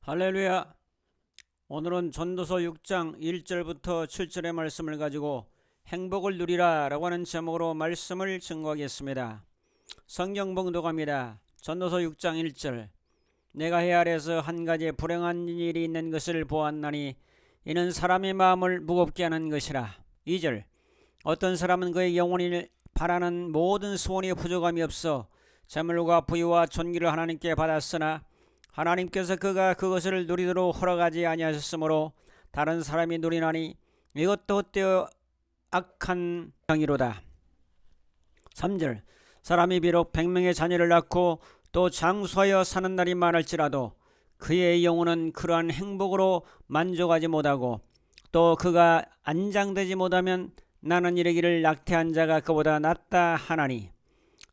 할렐루야. 오늘은 전도서 6장 1절부터 7절의 말씀을 가지고 행복을 누리라 라고 하는 제목으로 말씀을 증거하겠습니다. 성경 봉독합니다. 전도서 6장 1절. 내가 해 아래에서 한 가지 불행한 일이 있는 것을 보았나니 이는 사람의 마음을 무겁게 하는 것이라. 2절. 어떤 사람은 그의 영혼을 바라는 모든 소원이 부족함이 없어 재물과 부유와 존귀를 하나님께 받았으나 하나님께서 그가 그것을 누리도록 허락하지 아니하셨으므로 다른 사람이 누리나니 이것도 헛되어 악한 행위로다. 3절. 사람이 비록 100명의 자녀를 낳고 또 장수하여 사는 날이 많을지라도 그의 영혼은 그러한 행복으로 만족하지 못하고 또 그가 안장되지 못하면 나는 이르기를 낙태한 자가 그보다 낫다 하나니.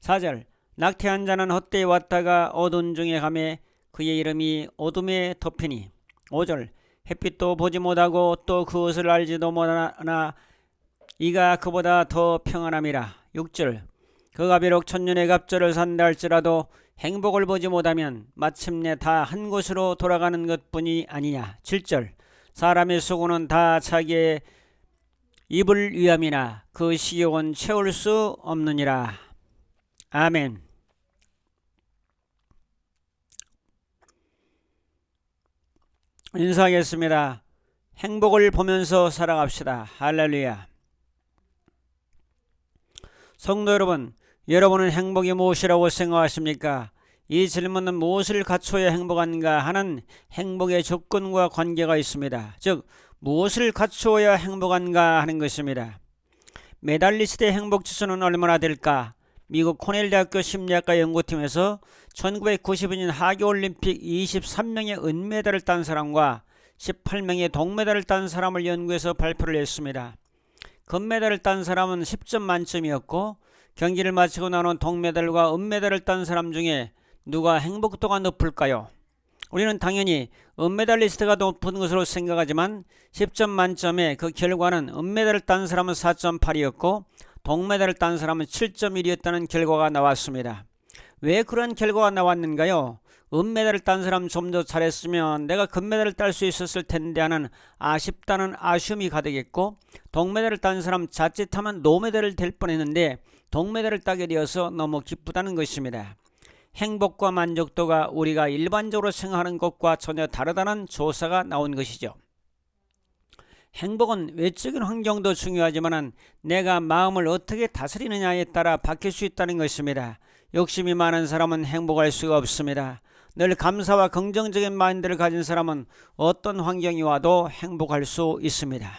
4절. 낙태한 자는 헛되이 왔다가 어두운 중에 가매 그의 이름이 어둠에 덮이니. 5절. 햇빛도 보지 못하고 또 그것을 알지도 못하나 이가 그보다 더 평안함이라. 6절. 그가 비록 천년의 갑절을 산다 할지라도 행복을 보지 못하면 마침내 다 한 곳으로 돌아가는 것뿐이 아니냐. 7절. 사람의 수고는 다 자기의 입을 위함이나 그 식욕은 채울 수 없느니라. 아멘. 인사하겠습니다. 행복을 보면서 살아갑시다. 할렐루야. 성도 여러분, 여러분은 행복이 무엇이라고 생각하십니까? 이 질문은 무엇을 갖춰야 행복한가 하는 행복의 조건과 관계가 있습니다. 즉, 무엇을 갖추어야 행복한가 하는 것입니다. 메달리스트의 행복지수는 얼마나 될까? 미국 코넬 대학교 심리학과 연구팀에서 1992년 하계올림픽 23명의 은메달을 딴 사람과 18명의 동메달을 딴 사람을 연구해서 발표를 했습니다. 금메달을 딴 사람은 10점 만점이었고 경기를 마치고 나온 동메달과 은메달을 딴 사람 중에 누가 행복도가 높을까요? 우리는 당연히 은메달리스트가 높은 것으로 생각하지만 10점 만점에 그 결과는 은메달을 딴 사람은 4.8이었고 동메달을 딴 사람은 7.1이었다는 결과가 나왔습니다. 왜 그런 결과가 나왔는가요? 은메달을 딴 사람 좀 더 잘했으면 내가 금메달을 딸 수 있었을 텐데 하는 아쉽다는 아쉬움이 가득했고, 동메달을 딴 사람 자칫하면 노메달을 될 뻔했는데 동메달을 따게 되어서 너무 기쁘다는 것입니다. 행복과 만족도가 우리가 일반적으로 생각하는 것과 전혀 다르다는 조사가 나온 것이죠. 행복은 외적인 환경도 중요하지만 내가 마음을 어떻게 다스리느냐에 따라 바뀔 수 있다는 것입니다. 욕심이 많은 사람은 행복할 수가 없습니다. 늘 감사와 긍정적인 마인드를 가진 사람은 어떤 환경이 와도 행복할 수 있습니다.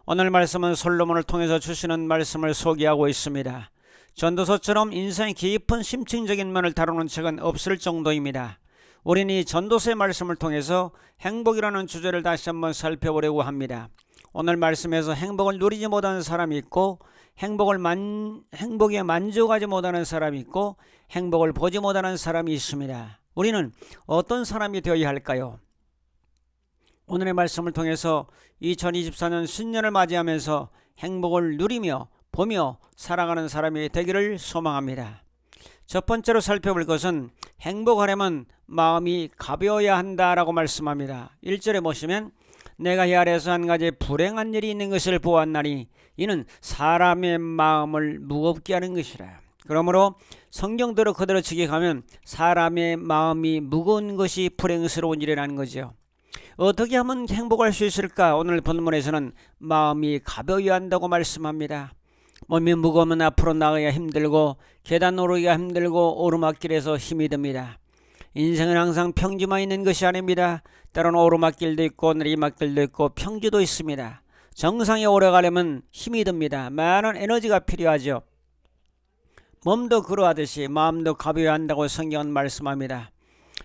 오늘 말씀은 솔로몬을 통해서 주시는 말씀을 소개하고 있습니다. 전도서처럼 인생의 깊은 심층적인 면을 다루는 책은 없을 정도입니다. 우리는 이 전도서의 말씀을 통해서 행복이라는 주제를 다시 한번 살펴보려고 합니다. 오늘 말씀에서 행복을 누리지 못하는 사람이 있고 행복에 만족하지 못하는 사람이 있고 행복을 보지 못하는 사람이 있습니다. 우리는 어떤 사람이 되어야 할까요? 오늘의 말씀을 통해서 2024년 신년을 맞이하면서 행복을 누리며 보며 살아가는 사람이 되기를 소망합니다. 첫 번째로 살펴볼 것은 행복하려면 마음이 가벼워야 한다라고 말씀합니다. 1절에 보시면 내가 이 아래에서 한 가지 불행한 일이 있는 것을 보았나니 이는 사람의 마음을 무겁게 하는 것이라. 그러므로 성경대로 그대로 직역하면 사람의 마음이 무거운 것이 불행스러운 일이라는 거죠. 어떻게 하면 행복할 수 있을까? 오늘 본문에서는 마음이 가벼워야 한다고 말씀합니다. 몸이 무거우면 앞으로 나가기가 힘들고 계단 오르기가 힘들고 오르막길에서 힘이 듭니다. 인생은 항상 평지만 있는 것이 아닙니다. 때로는 오르막길도 있고 내리막길도 있고 평지도 있습니다. 정상에 오르가려면 힘이 듭니다. 많은 에너지가 필요하죠. 몸도 그러하듯이 마음도 가벼워야 한다고 성경은 말씀합니다.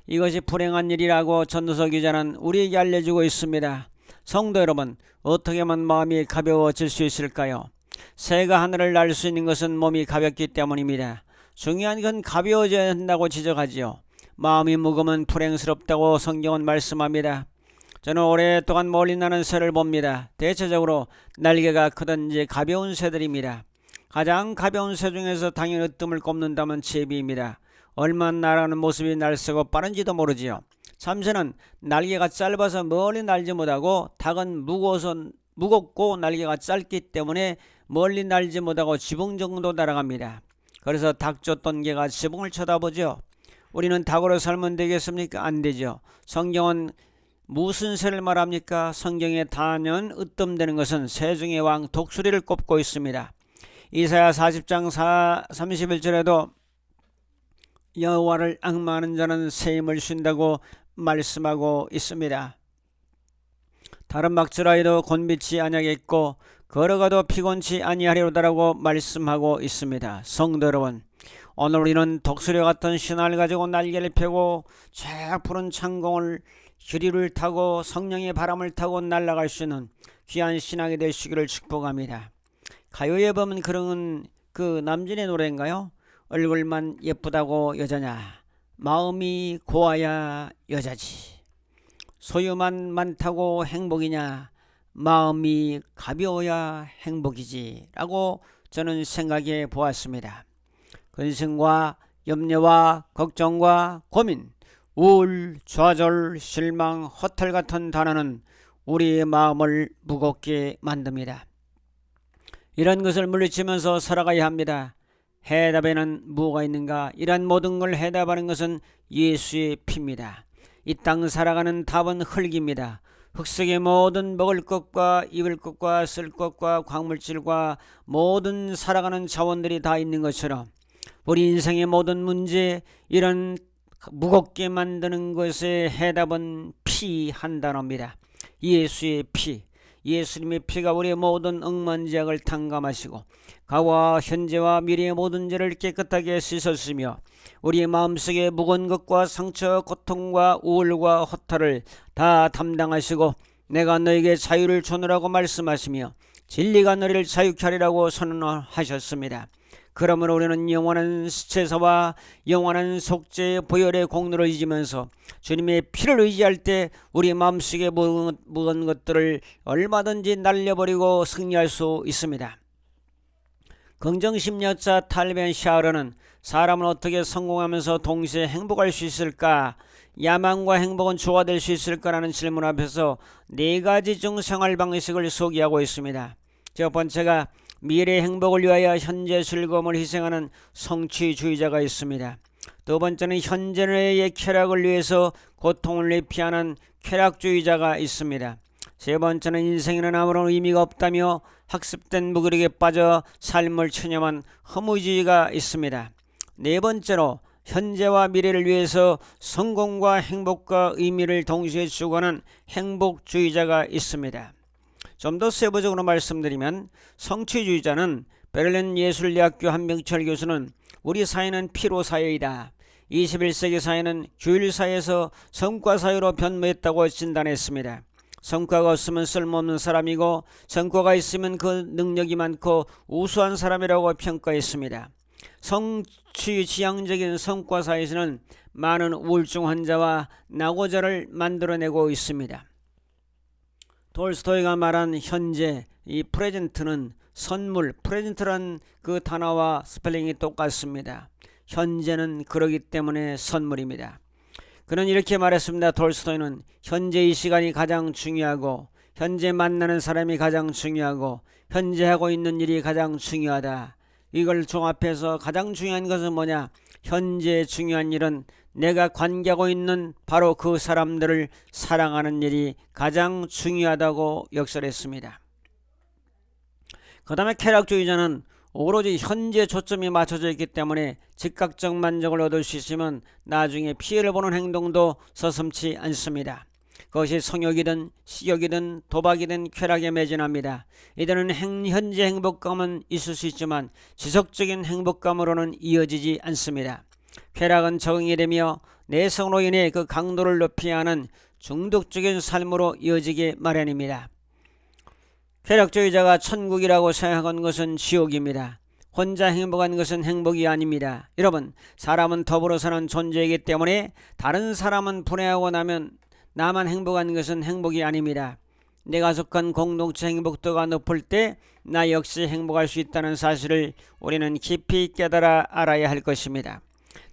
이것이 불행한 일이라고 전도서 기자는 우리에게 알려주고 있습니다. 성도 여러분, 어떻게 하면 마음이 가벼워질 수 있을까요? 새가 하늘을 날 수 있는 것은 몸이 가볍기 때문입니다. 중요한 건 가벼워져야 한다고 지적하지요. 마음이 무거우면 불행스럽다고 성경은 말씀합니다. 저는 오랫동안 멀리 나는 새를 봅니다. 대체적으로 날개가 크든지 가벼운 새들입니다. 가장 가벼운 새 중에서 당연히 으뜸을 꼽는다면 제비입니다. 얼마나 날아가는 모습이 날쌔고 빠른지도 모르지요. 참새는 날개가 짧아서 멀리 날지 못하고 닭은 무겁고 날개가 짧기 때문에 멀리 날지 못하고 지붕 정도 날아갑니다. 그래서 닭 쫓던 개가 지붕을 쳐다보죠. 우리는 닭으로 살면 되겠습니까? 안 되죠. 성경은 무슨 새를 말합니까? 성경에 단연 으뜸되는 것은 새중의 왕 독수리를 꼽고 있습니다. 이사야 40장 31절에도 여호와를 앙망하는 자는 새 힘을 쉰다고 말씀하고 있습니다. 다른 막지라에도 곤빛이 아니하겠고 걸어가도 피곤치 아니하리로다라고 말씀하고 있습니다. 성도 여러분, 오늘 우리는 독수리 같은 신화를 가지고 날개를 펴고 저 푸른 창공을 휴리를 타고 성령의 바람을 타고 날아갈 수 있는 귀한 신앙이 되시기를 축복합니다. 가요에 보면 그런 그 남진의 노래인가요? 얼굴만 예쁘다고 여자냐, 마음이 고와야 여자지. 소유만 많다고 행복이냐, 마음이 가벼워야 행복이지 라고 저는 생각해 보았습니다. 근심과 염려와 걱정과 고민, 우울, 좌절, 실망, 허탈 같은 단어는 우리의 마음을 무겁게 만듭니다. 이런 것을 물리치면서 살아가야 합니다. 해답에는 뭐가 있는가? 이런 모든 걸 해답하는 것은 예수의 피입니다. 이 땅 살아가는 답은 흙입니다. 흙 속에 모든 먹을 것과 입을 것과 쓸 것과 광물질과 모든 살아가는 자원들이 다 있는 것처럼 우리 인생의 모든 문제, 이런 무겁게 만드는 것의 해답은 피 한 단어입니다. 예수의 피. 예수님의 피가 우리의 모든 억만지약을 탕감하시고 과거와 현재와 미래의 모든 죄를 깨끗하게 씻었으며 우리의 마음속에 무거운 것과 상처, 고통과 우울과 허탈을 다 담당하시고 내가 너에게 자유를 주노라고 말씀하시며 진리가 너희를 자유케 하리라고 선언하셨습니다. 그러므로 우리는 영원한 수체사와 영원한 속죄의 보혈의 공로를 잊으면서 주님의 피를 의지할 때 우리 마음속에 무거운 것들을 얼마든지 날려버리고 승리할 수 있습니다. 긍정심리학자 탈벤 샤르는 사람은 어떻게 성공하면서 동시에 행복할 수 있을까? 야망과 행복은 조화될 수 있을까라는 질문 앞에서 4가지 중 생활 방식을 소개하고 있습니다. 첫 번째가 미래의 행복을 위하여 현재 즐거움을 희생하는 성취주의자가 있습니다. 두 번째는 현재의 쾌락을 위해서 고통을 회피하는 쾌락주의자가 있습니다. 세 번째는 인생에는 아무런 의미가 없다며 학습된 무기력에 빠져 삶을 체념한 허무주의가 있습니다. 네 번째로 현재와 미래를 위해서 성공과 행복과 의미를 동시에 추구하는 행복주의자가 있습니다. 좀 더 세부적으로 말씀드리면 성취주의자는 베를린 예술대학교 한병철 교수는 우리 사회는 피로 사회이다. 21세기 사회는 규율 사회에서 성과 사회로 변모했다고 진단했습니다. 성과가 없으면 쓸모없는 사람이고 성과가 있으면 그 능력이 많고 우수한 사람이라고 평가했습니다. 성취지향적인 성과 사회에서는 많은 우울증 환자와 낙오자를 만들어내고 있습니다. 톨스토이가 말한 현재, 이 프레젠트는 선물, 프레젠트란 그 단어와 스펠링이 똑같습니다. 현재는 그러기 때문에 선물입니다. 그는 이렇게 말했습니다. 톨스토이는 현재 이 시간이 가장 중요하고 현재 만나는 사람이 가장 중요하고 현재 하고 있는 일이 가장 중요하다. 이걸 종합해서 가장 중요한 것은 뭐냐? 현재 중요한 일은 내가 관계하고 있는 바로 그 사람들을 사랑하는 일이 가장 중요하다고 역설했습니다. 그 다음에 쾌락주의자는 오로지 현재 초점이 맞춰져 있기 때문에 즉각적 만족을 얻을 수 있으면 나중에 피해를 보는 행동도 서슴지 않습니다. 그것이 성욕이든 식욕이든 도박이든 쾌락에 매진합니다. 이들은 현재 행복감은 있을 수 있지만 지속적인 행복감으로는 이어지지 않습니다. 쾌락은 적응이 되며 내성으로 인해 그 강도를 높여야 하는 중독적인 삶으로 이어지기 마련입니다. 쾌락주의자가 천국이라고 생각한 것은 지옥입니다. 혼자 행복한 것은 행복이 아닙니다. 여러분, 사람은 더불어 사는 존재이기 때문에 다른 사람은 분해하고 나만 행복한 것은 행복이 아닙니다. 내가 속한 공동체 행복도가 높을 때 나 역시 행복할 수 있다는 사실을 우리는 깊이 깨달아 알아야 할 것입니다.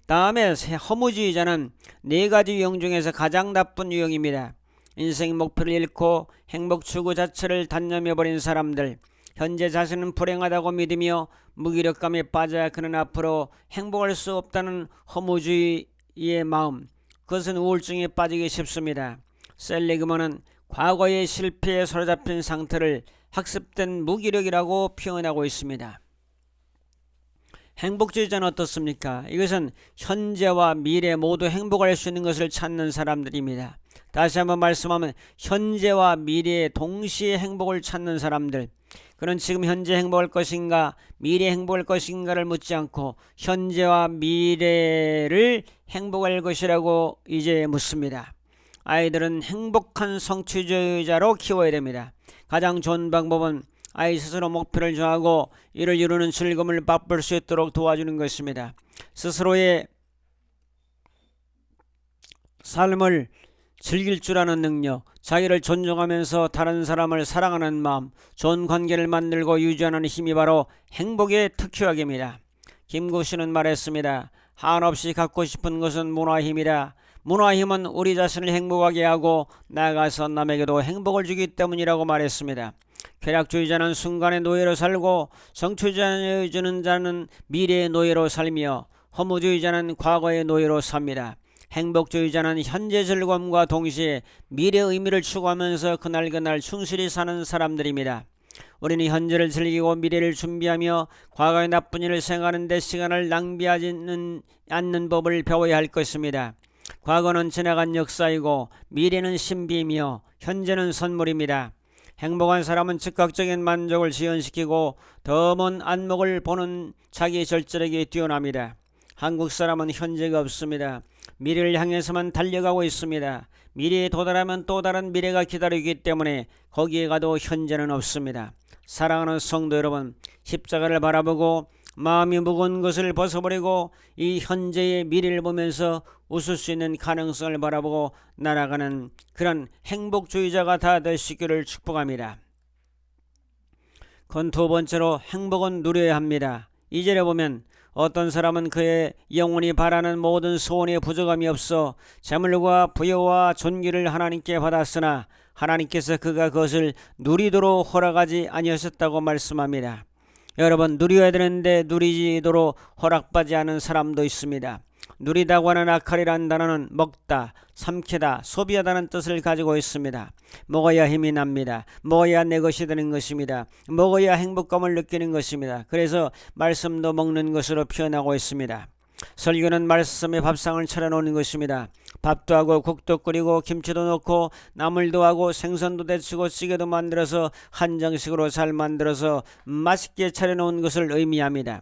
다음에 허무주의자는 네 가지 유형 중에서 가장 나쁜 유형입니다. 인생 목표를 잃고 행복 추구 자체를 단념해버린 사람들, 현재 자신은 불행하다고 믿으며 무기력감에 빠져 그는 앞으로 행복할 수 없다는 허무주의의 마음, 그것은 우울증에 빠지기 쉽습니다. 셀리그먼은 과거의 실패에 사로잡힌 상태를 학습된 무기력이라고 표현하고 있습니다. 행복주의자는 어떻습니까? 이것은 현재와 미래 모두 행복할 수 있는 것을 찾는 사람들입니다. 다시 한번 말씀하면 현재와 미래에 동시에 행복을 찾는 사람들, 그는 지금 현재 행복할 것인가 미래 행복할 것인가를 묻지 않고 현재와 미래를 행복할 것이라고 이제 묻습니다. 아이들은 행복한 성취주의자로 키워야 됩니다. 가장 좋은 방법은 아이 스스로 목표를 정하고 이를 이루는 즐거움을 맛볼 수 있도록 도와주는 것입니다. 스스로의 삶을 즐길 줄 아는 능력, 자기를 존중하면서 다른 사람을 사랑하는 마음, 좋은 관계를 만들고 유지하는 힘이 바로 행복의 특효약입니다. 김구씨는 말했습니다. 한없이 갖고 싶은 것은 문화의 힘이라. 문화의 힘은 우리 자신을 행복하게 하고 나아가서 남에게도 행복을 주기 때문이라고 말했습니다. 쾌락주의자는 순간의 노예로 살고 성취주의자는 자는 미래의 노예로 살며 허무주의자는 과거의 노예로 삽니다. 행복주의자는 현재 즐거움과 동시에 미래의 의미를 추구하면서 그날 충실히 사는 사람들입니다. 우리는 현재를 즐기고 미래를 준비하며 과거의 나쁜 일을 생각하는 데 시간을 낭비하지는 않는 법을 배워야 할 것입니다. 과거는 지나간 역사이고 미래는 신비이며 현재는 선물입니다. 행복한 사람은 즉각적인 만족을 지연시키고 더 먼 안목을 보는 자기 절제력이 뛰어납니다. 한국 사람은 현재가 없습니다. 미래를 향해서만 달려가고 있습니다. 미래에 도달하면 또 다른 미래가 기다리기 때문에 거기에 가도 현재는 없습니다. 사랑하는 성도 여러분, 십자가를 바라보고 마음이 무거운 것을 벗어버리고 이 현재의 미래를 보면서 웃을 수 있는 가능성을 바라보고 날아가는 그런 행복주의자가 다 되시기를 축복합니다. 그건 두 번째로 행복은 누려야 합니다. 2절에 보면 어떤 사람은 그의 영혼이 바라는 모든 소원에 부족함이 없어 재물과 부여와 존귀를 하나님께 받았으나 하나님께서 그가 그것을 누리도록 허락하지 아니하셨다고 말씀합니다. 여러분, 누려야 되는데 누리지도록 허락받지 않은 사람도 있습니다. 누리다고 하는 아칼이라는 단어는 먹다, 삼키다, 소비하다는 뜻을 가지고 있습니다. 먹어야 힘이 납니다. 먹어야 내 것이 되는 것입니다. 먹어야 행복감을 느끼는 것입니다. 그래서 말씀도 먹는 것으로 표현하고 있습니다. 설교는 말씀에 밥상을 차려놓는 것입니다. 밥도 하고 국도 끓이고 김치도 넣고 나물도 하고 생선도 데치고 찌개도 만들어서 한정식으로 잘 만들어서 맛있게 차려놓은 것을 의미합니다.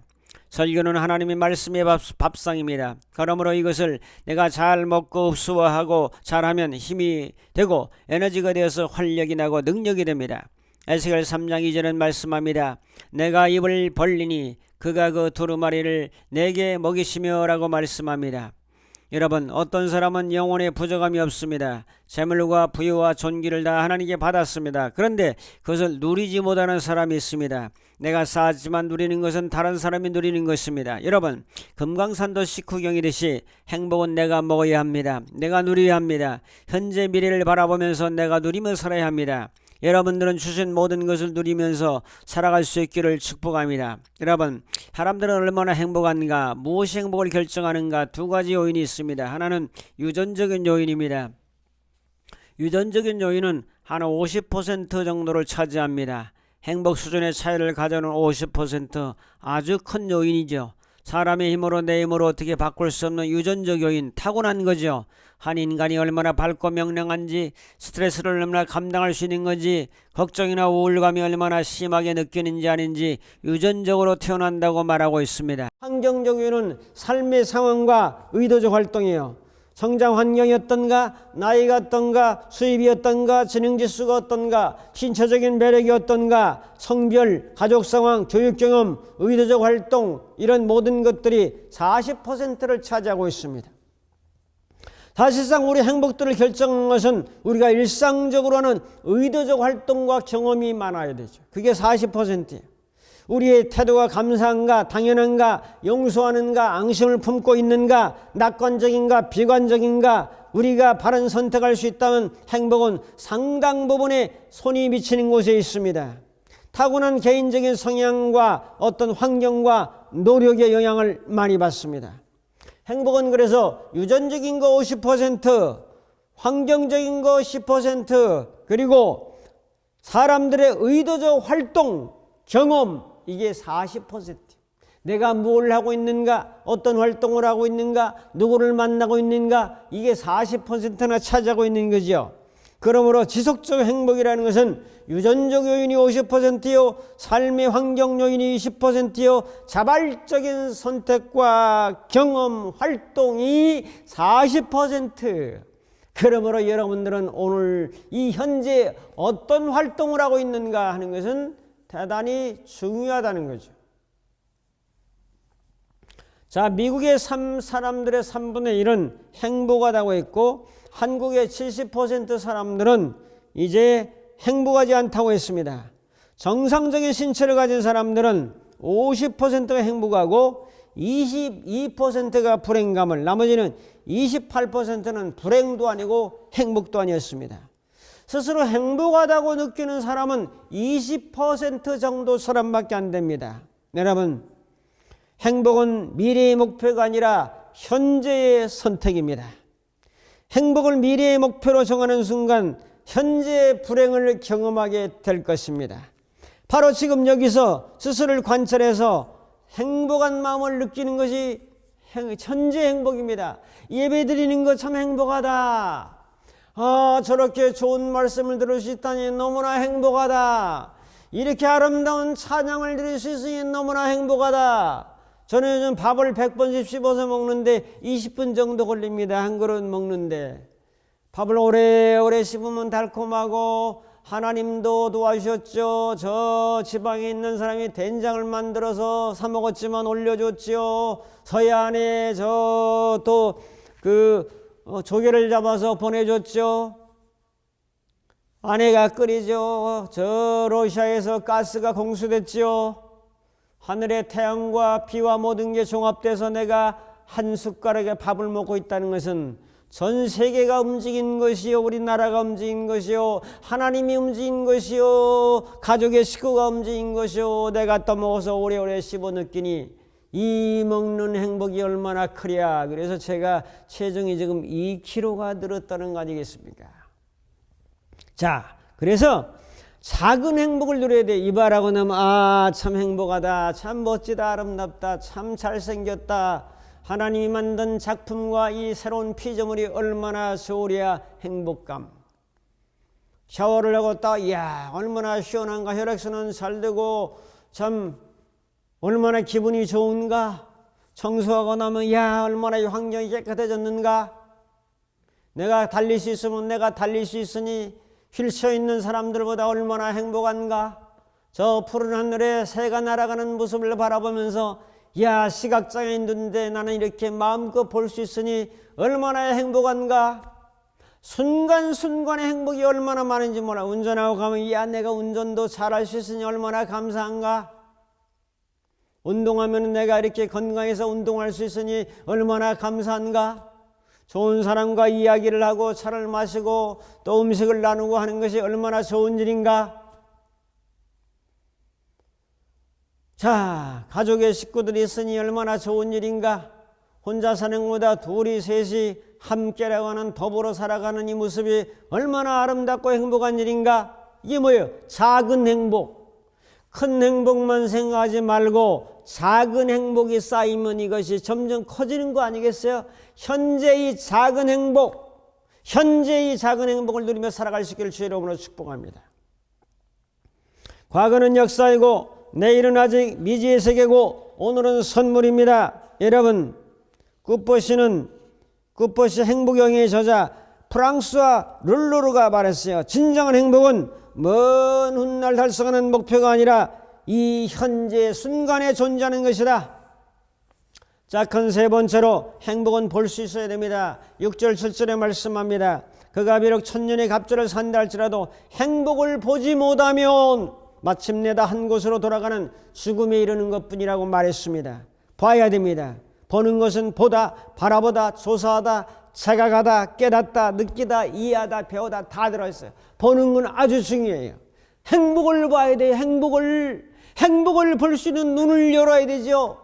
설교는 하나님의 말씀의 밥상입니다. 그러므로 이것을 내가 잘 먹고 흡수하고 잘하면 힘이 되고 에너지가 되어서 활력이 나고 능력이 됩니다. 에스겔 3장 2절은 말씀합니다. 내가 입을 벌리니 그가 그 두루마리를 내게 먹이시며 라고 말씀합니다. 여러분, 어떤 사람은 영혼에 부족함이 없습니다. 재물과 부유와 존귀를 다 하나님께 받았습니다. 그런데 그것을 누리지 못하는 사람이 있습니다. 내가 쌓았지만 누리는 것은 다른 사람이 누리는 것입니다. 여러분, 금강산도 식후경이듯이 행복은 내가 먹어야 합니다. 내가 누려야 합니다. 현재 미래를 바라보면서 내가 누리며 살아야 합니다. 여러분들은 주신 모든 것을 누리면서 살아갈 수 있기를 축복합니다. 여러분, 사람들은 얼마나 행복한가, 무엇이 행복을 결정하는가, 두 가지 요인이 있습니다. 하나는 유전적인 요인입니다. 유전적인 요인은 한 50% 정도를 차지합니다. 행복 수준의 차이를 가져오는 50% 아주 큰 요인이죠. 사람의 힘으로 내 힘으로 어떻게 바꿀 수 없는 유전적 요인, 타고난 거죠. 한 인간이 얼마나 밝고 명랑한지, 스트레스를 얼마나 감당할 수 있는 건지, 걱정이나 우울감이 얼마나 심하게 느끼는지 아닌지 유전적으로 태어난다고 말하고 있습니다. 환경적 요인은 삶의 상황과 의도적 활동이에요. 성장 환경이 어떤가, 나이가 어떤가, 수입이 어떤가, 지능지수가 어떤가, 신체적인 매력이 어떤가, 성별, 가족 상황, 교육 경험, 의도적 활동, 이런 모든 것들이 40%를 차지하고 있습니다. 사실상 우리 행복들을 결정하는 것은 우리가 일상적으로 하는 의도적 활동과 경험이 많아야 되죠. 그게 40%예요. 우리의 태도가 감사한가, 당연한가, 용서하는가, 앙심을 품고 있는가, 낙관적인가, 비관적인가, 우리가 바른 선택할 수 있다면 행복은 상당 부분에 손이 미치는 곳에 있습니다. 타고난 개인적인 성향과 어떤 환경과 노력의 영향을 많이 받습니다. 행복은 그래서 유전적인 거 50%, 환경적인 거 10%, 그리고 사람들의 의도적 활동, 경험, 이게 40%. 내가 뭘 하고 있는가, 어떤 활동을 하고 있는가, 누구를 만나고 있는가, 이게 40%나 차지하고 있는 거죠. 그러므로 지속적 행복이라는 것은 유전적 요인이 50%요, 삶의 환경 요인이 20%요, 자발적인 선택과 경험, 활동이 40%. 그러므로 여러분들은 오늘 이 현재 어떤 활동을 하고 있는가 하는 것은 대단히 중요하다는 거죠. 자, 미국의 사람들의 3분의 1은 행복하다고 했고 한국의 70% 사람들은 이제 행복하지 않다고 했습니다. 정상적인 신체를 가진 사람들은 50%가 행복하고 22%가 불행감을, 나머지는 28%는 불행도 아니고 행복도 아니었습니다. 스스로 행복하다고 느끼는 사람은 20% 정도 사람밖에 안 됩니다. 여러분, 행복은 미래의 목표가 아니라 현재의 선택입니다. 행복을 미래의 목표로 정하는 순간 현재의 불행을 경험하게 될 것입니다. 바로 지금 여기서 스스로를 관찰해서 행복한 마음을 느끼는 것이 현재 행복입니다. 예배 드리는 거 참 행복하다. 저렇게 좋은 말씀을 들을 수 있다니 너무나 행복하다. 이렇게 아름다운 찬양을 드릴 수 있으니 너무나 행복하다. 저는 요즘 밥을 100번씩 씹어서 먹는데 20분 정도 걸립니다. 한 그릇 먹는데. 밥을 오래오래 씹으면 달콤하고 하나님도 도와주셨죠. 저 지방에 있는 사람이 된장을 만들어서 사 먹었지만 올려줬지요. 서해안에 저 또 조개를 잡아서 보내줬죠. 아내가 끓이죠. 저 러시아에서 가스가 공수됐지요. 하늘의 태양과 비와 모든 게 종합돼서 내가 한 숟가락의 밥을 먹고 있다는 것은 전 세계가 움직인 것이요, 우리나라가 움직인 것이요, 하나님이 움직인 것이요, 가족의 식구가 움직인 것이요, 내가 떠먹어서 오래오래 씹어 느끼니 이 먹는 행복이 얼마나 크랴. 그래서 제가 체중이 지금 2kg가 늘었다는 거 아니겠습니까? 자, 그래서 작은 행복을 누려야 돼. 이발하고 나면 참 행복하다, 참 멋지다, 아름답다, 참 잘생겼다, 하나님이 만든 작품과 이 새로운 피조물이 얼마나 좋으랴. 행복감. 샤워를 하고 딱 이야 얼마나 시원한가, 혈액순환 잘 되고 참 얼마나 기분이 좋은가. 청소하고 나면 야 얼마나 이 환경이 깨끗해졌는가. 내가 달릴 수 있으면 내가 달릴 수 있으니 휠체어 있는 사람들보다 얼마나 행복한가. 저 푸른 하늘에 새가 날아가는 모습을 바라보면서 야 시각장애인인데 나는 이렇게 마음껏 볼 수 있으니 얼마나 행복한가. 순간순간의 행복이 얼마나 많은지 몰라. 운전하고 가면 야 내가 운전도 잘할 수 있으니 얼마나 감사한가. 운동하면 내가 이렇게 건강해서 운동할 수 있으니 얼마나 감사한가. 좋은 사람과 이야기를 하고 차를 마시고 또 음식을 나누고 하는 것이 얼마나 좋은 일인가. 자, 가족의 식구들이 있으니 얼마나 좋은 일인가. 혼자 사는 것보다 둘이 셋이 함께라고 하는 더불어 살아가는 이 모습이 얼마나 아름답고 행복한 일인가. 이게 뭐예요? 작은 행복. 큰 행복만 생각하지 말고 작은 행복이 쌓이면 이것이 점점 커지는 거 아니겠어요? 현재의 작은 행복, 현재의 작은 행복을 누리며 살아갈 수 있기를 주의 이름으로 축복합니다. 과거는 역사이고 내일은 아직 미지의 세계고 오늘은 선물입니다. 여러분, 굿버시 행복영의 저자 프랑스와 룰루르가 말했어요. 진정한 행복은 먼 훗날 달성하는 목표가 아니라 이 현재 순간에 존재하는 것이다. 자, 큰 세 번째로 행복은 볼 수 있어야 됩니다. 6절 7절에 말씀합니다. 그가 비록 천년의 갑절을 산다 할지라도 행복을 보지 못하면 마침내 다 한 곳으로 돌아가는 죽음에 이르는 것뿐이라고 말했습니다. 봐야 됩니다. 보는 것은 보다, 바라보다, 조사하다, 자각하다, 깨닫다, 느끼다, 이해하다, 배우다 다 들어있어요. 보는 건 아주 중요해요. 행복을 봐야 돼요. 행복을 볼 수 있는 눈을 열어야 되죠.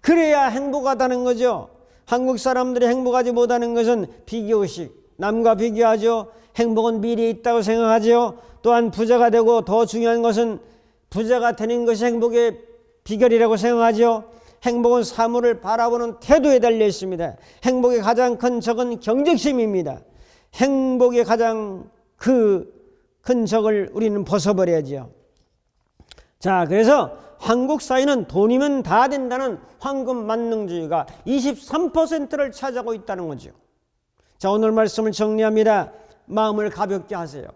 그래야 행복하다는 거죠. 한국 사람들이 행복하지 못하는 것은 비교식, 남과 비교하죠. 행복은 미래에 있다고 생각하죠. 또한 부자가 되고 더 중요한 것은 부자가 되는 것이 행복의 비결이라고 생각하죠. 행복은 사물을 바라보는 태도에 달려 있습니다. 행복의 가장 큰 적은 경쟁심입니다. 행복의 가장 큰 적을 우리는 벗어버려야죠. 자, 그래서 한국 사회는 돈이면 다 된다는 황금 만능주의가 23%를 차지하고 있다는 거죠. 자, 오늘 말씀을 정리합니다. 마음을 가볍게 하세요.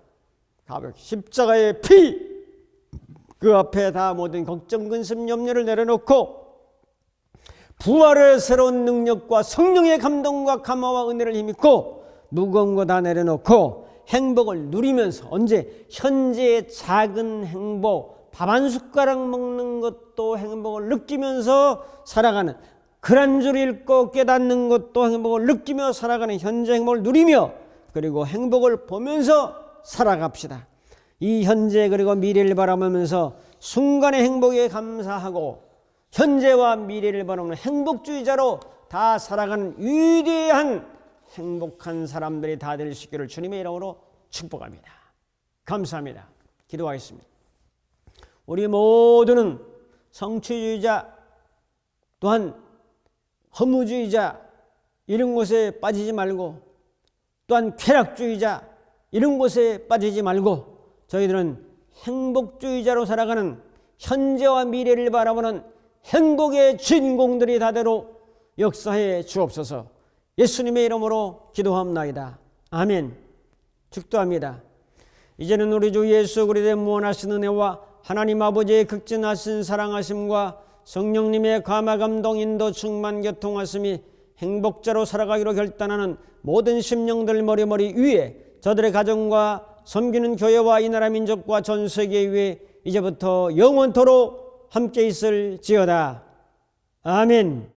가볍게. 십자가의 피! 그 앞에 다 모든 걱정, 근심, 염려를 내려놓고 부활의 새로운 능력과 성령의 감동과 감화와 은혜를 힘입고 무거운 거 다 내려놓고 행복을 누리면서 언제? 현재의 작은 행복, 밥 한 숟가락 먹는 것도 행복을 느끼면서 살아가는, 글 한 줄 읽고 깨닫는 것도 행복을 느끼며 살아가는 현재 행복을 누리며 그리고 행복을 보면서 살아갑시다. 이 현재 그리고 미래를 바라보면서 순간의 행복에 감사하고 현재와 미래를 바라보는 행복주의자로 다 살아가는 위대한 행복한 사람들이 다 될 수 있기를 주님의 이름으로 축복합니다. 감사합니다. 기도하겠습니다. 우리 모두는 성취주의자 또한 허무주의자 이런 곳에 빠지지 말고 또한 쾌락주의자 이런 곳에 빠지지 말고 저희들은 행복주의자로 살아가는 현재와 미래를 바라보는 행복의 주인공들이 다대로 역사해 주옵소서. 예수님의 이름으로 기도합나이다. 아멘. 축도합니다. 이제는 우리 주 예수 그리스도의 무한하신 은혜와 하나님 아버지의 극진하신 사랑하심과 성령님의 감화 감동 인도 충만 교통하심이 행복자로 살아가기로 결단하는 모든 심령들 머리머리 위에 저들의 가정과 섬기는 교회와 이 나라 민족과 전 세계 위에 이제부터 영원토록 함께 있을지어다. 아멘.